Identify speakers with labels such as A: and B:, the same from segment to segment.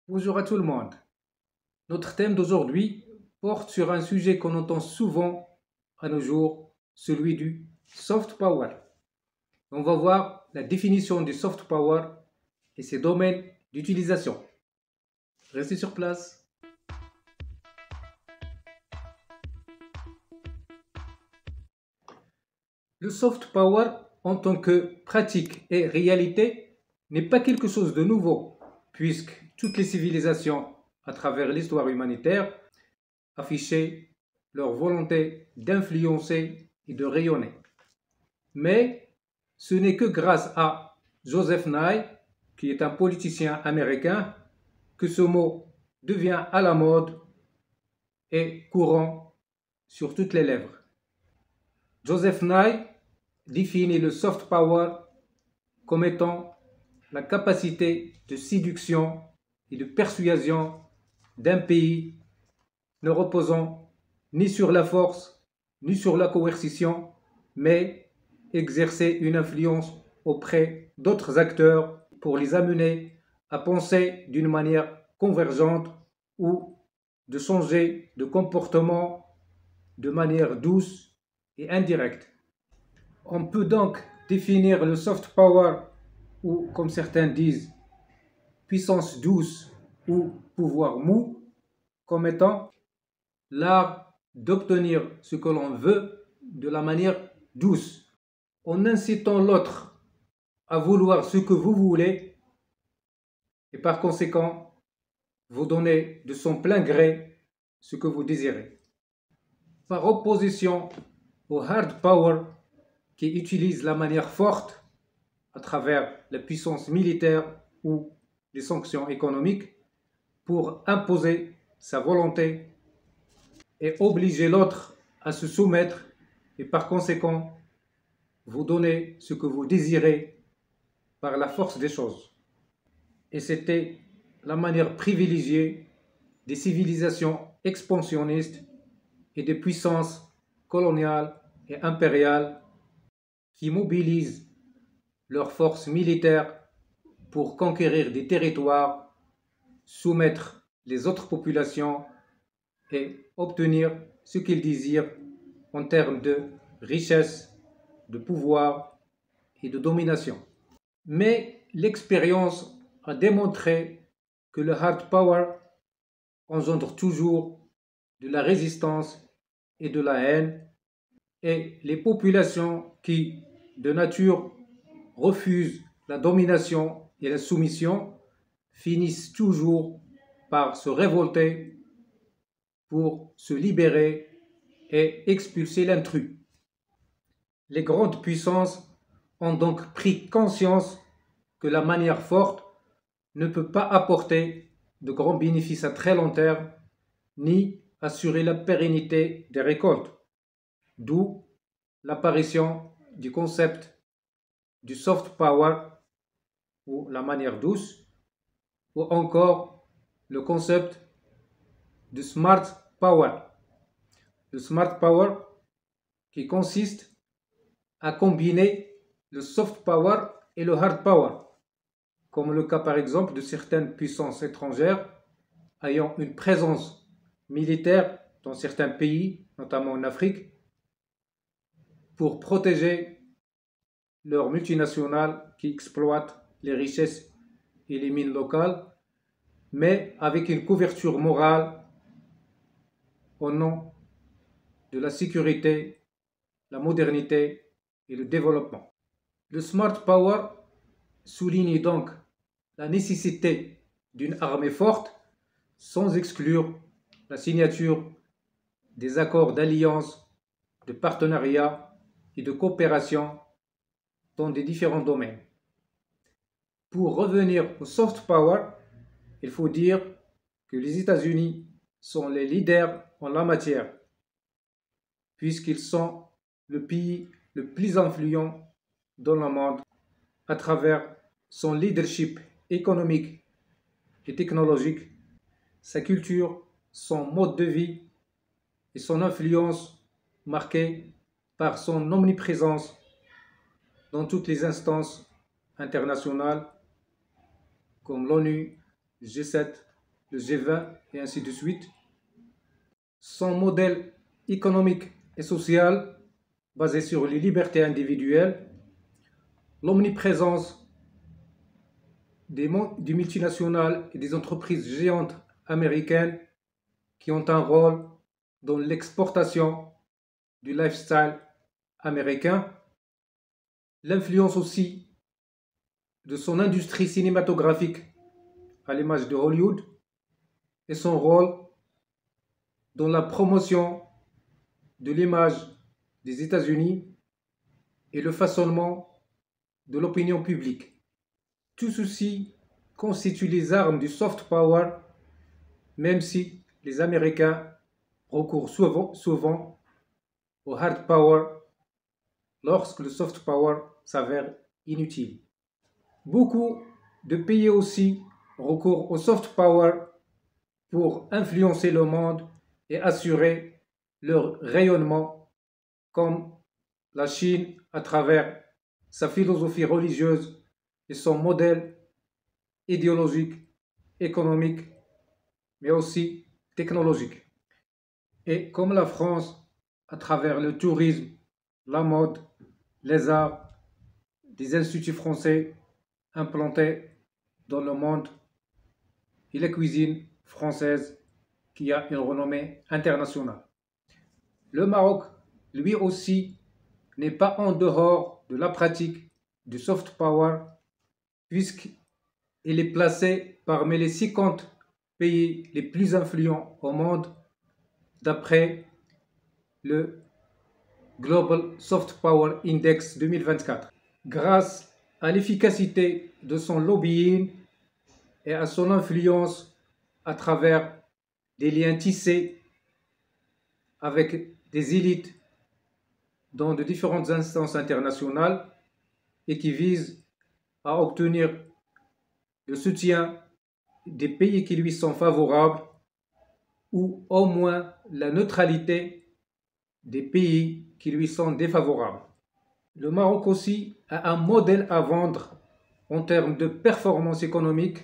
A: Bonjour à tout le monde. Notre thème d'aujourd'hui porte sur un sujet qu'on entend souvent à nos jours, celui du soft power. On va voir la définition du soft power et ses domaines d'utilisation. Restez sur place. Le soft power en tant que pratique et réalité n'est pas quelque chose de nouveau, puisque toutes les civilisations à travers l'histoire humanitaire affichaient leur volonté d'influencer et de rayonner. Mais ce n'est que grâce à Joseph Nye, qui est un politicien américain, que ce mot devient à la mode et courant sur toutes les lèvres. Joseph Nye définit le soft power comme étant la capacité de séduction et de persuasion d'un pays ne reposant ni sur la force ni sur la coercition, mais exercer une influence auprès d'autres acteurs pour les amener à penser d'une manière convergente ou de changer de comportement de manière douce et indirecte. On peut donc définir le soft power ou, comme certains disent, puissance douce ou pouvoir mou comme étant l'art d'obtenir ce que l'on veut de la manière douce, en incitant l'autre à vouloir ce que vous voulez et par conséquent vous donner de son plein gré ce que vous désirez. Par opposition au hard power qui utilise la manière forte à travers la puissance militaire ou les sanctions économiques pour imposer sa volonté et obliger l'autre à se soumettre et par conséquent vous donner ce que vous désirez par la force des choses. Et c'était la manière privilégiée des civilisations expansionnistes et des puissances coloniales et impériales qui mobilisent leurs forces militaires pour conquérir des territoires, soumettre les autres populations et obtenir ce qu'ils désirent en termes de richesse, de pouvoir et de domination. Mais l'expérience a démontré que le hard power engendre toujours de la résistance et de la haine, et les populations qui, de nature, refusent la domination et la soumission finissent toujours par se révolter pour se libérer et expulser l'intrus. Les grandes puissances ont donc pris conscience que la manière forte ne peut pas apporter de grands bénéfices à très long terme, ni assurer la pérennité des récoltes, d'où l'apparition du concept du soft power ou la manière douce, ou encore le concept du smart power. Le smart power qui consiste à combiner le soft power et le hard power, comme le cas par exemple de certaines puissances étrangères ayant une présence militaire dans certains pays, notamment en Afrique, pour protéger leurs multinationales qui exploitent les richesses et les mines locales, mais avec une couverture morale au nom de la sécurité, la modernité et le développement. Le smart power souligne donc la nécessité d'une armée forte sans exclure la signature des accords d'alliance, de partenariat et de coopération dans des différents domaines. Pour revenir au soft power, il faut dire que les États-Unis sont les leaders en la matière, puisqu'ils sont le pays le plus influent dans le monde à travers son leadership économique et technologique, sa culture, son mode de vie et son influence marquée par son omniprésence dans toutes les instances internationales comme l'ONU, G7 le G20 et ainsi de suite. Son modèle économique et social basé sur les libertés individuelles, l'omniprésence des multinationales et des entreprises géantes américaines qui ont un rôle dans l'exportation du lifestyle américain, l'influence aussi de son industrie cinématographique à l'image de Hollywood et son rôle dans la promotion de l'image des États-Unis et le façonnement de l'opinion publique. Tout ceci constitue les armes du soft power, même si les Américains recourent souvent au hard power lorsque le soft power s'avère inutile. Beaucoup de pays aussi recourent au soft power pour influencer le monde et assurer leur rayonnement, comme la Chine à travers sa philosophie religieuse et son modèle idéologique, économique, mais aussi technologique. Et comme la France à travers le tourisme, la mode, les arts, des instituts français implantés dans le monde et la cuisine française qui a une renommée internationale. Le Maroc, lui aussi, n'est pas en dehors de la pratique du soft power puisqu'il est placé parmi les 50 pays les plus influents au monde d'après le Global Soft Power Index 2024. Grâce à l'efficacité de son lobbying et à son influence à travers des liens tissés avec des élites dans de différentes instances internationales et qui visent à obtenir le soutien des pays qui lui sont favorables ou au moins la neutralité des pays qui lui sont défavorables. Le Maroc aussi a un modèle à vendre en termes de performance économique,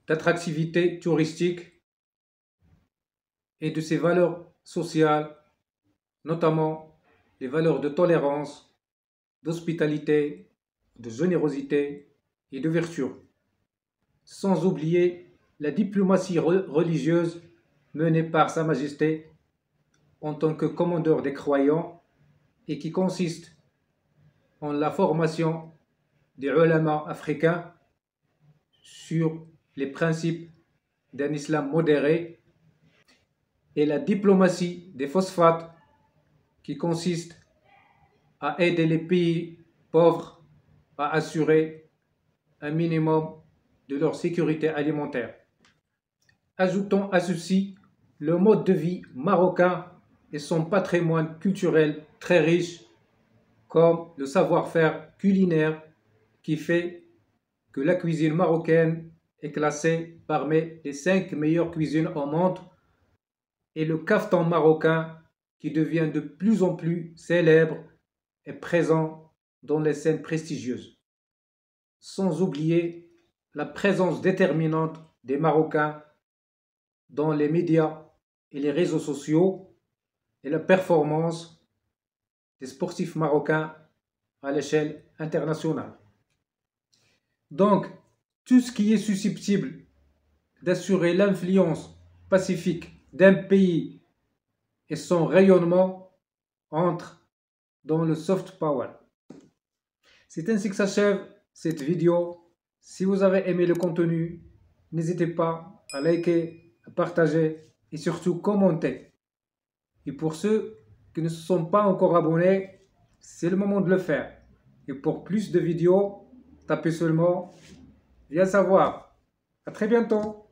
A: d'attractivité touristique et de ses valeurs sociales, notamment les valeurs de tolérance, d'hospitalité, de générosité et d'ouverture. Sans oublier la diplomatie religieuse menée par Sa Majesté en tant que commandeur des croyants et qui consiste en la formation des ulama africains sur les principes d'un islam modéré et la diplomatie des phosphates qui consiste à aider les pays pauvres à assurer un minimum de leur sécurité alimentaire. Ajoutons à ceci le mode de vie marocain et son patrimoine culturel très riche, comme le savoir-faire culinaire qui fait que la cuisine marocaine est classée parmi les 5 meilleures cuisines au monde et le kaftan marocain qui devient de plus en plus célèbre et présent dans les scènes prestigieuses. Sans oublier la présence déterminante des Marocains dans les médias et les réseaux sociaux et la performance des sportifs marocains à l'échelle internationale. Donc, tout ce qui est susceptible d'assurer l'influence pacifique d'un pays et son rayonnement entre dans le soft power. C'est ainsi que s'achève cette vidéo. Si vous avez aimé le contenu, n'hésitez pas à liker, à partager et surtout commenter. Et pour ceux qui ne se sont pas encore abonnés, c'est le moment de le faire. Et pour plus de vidéos, tapez seulement Viens savoir. À très bientôt.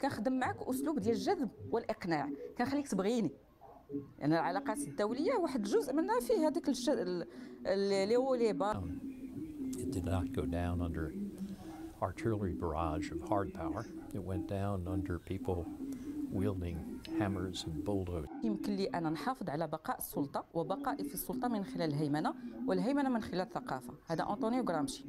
B: كنخدم معك اسلوب ديال الجذب والاقناع، كنخليك تبغيني. يعني العلاقات الدوليه واحد جزء منها فيه هذاك اللي هو لي با.
C: It did not go down under artillery barrage of hard power. It went down under people wielding hammers and bulldozers.
B: يمكن لي انا نحافظ على بقاء السلطه وبقائي في السلطه من خلال الهيمنه، والهيمنه من خلال الثقافه. هذا أنطونيو غرامشي.